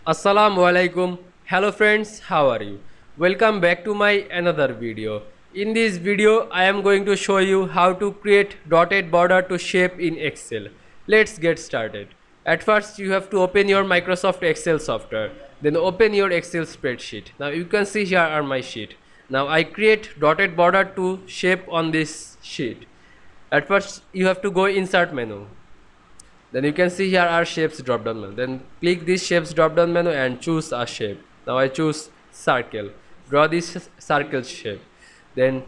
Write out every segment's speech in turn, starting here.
Assalamu Walaikum. Hello friends, how are you? Welcome back to my another video. In this video, I am going to show you how to create dotted border to shape in Excel. Let's get started. At first, you have to open your Microsoft Excel software. Then open your Excel spreadsheet. Now you can see here are my sheet. Now I create dotted border to shape on this sheet. At first, you have to go insert menu. Then you can see here are shapes drop down menu. Then click this shapes drop down menu and choose a shape. Now I choose circle. Draw this circle shape. Then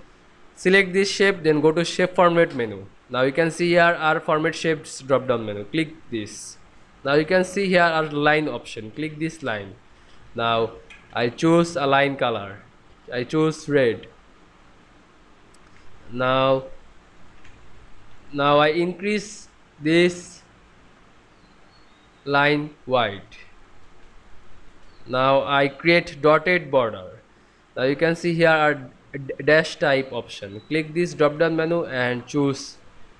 select this shape, then go to shape format menu. Now you can see here are format shapes drop down menu. Click this. Now you can see here are line option. Click this line. Now I choose a line color. I choose red. Now I increase this line white. Now I create dotted border. Now you can see here are dash type option. Click this drop down menu and choose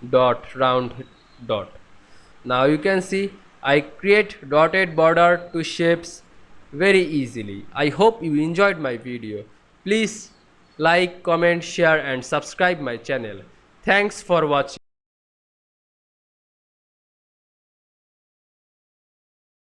dot, round dot. Now you can see I create dotted border to shapes very easily. I hope you enjoyed my video. Please like, comment, share and subscribe my channel. Thanks for watching.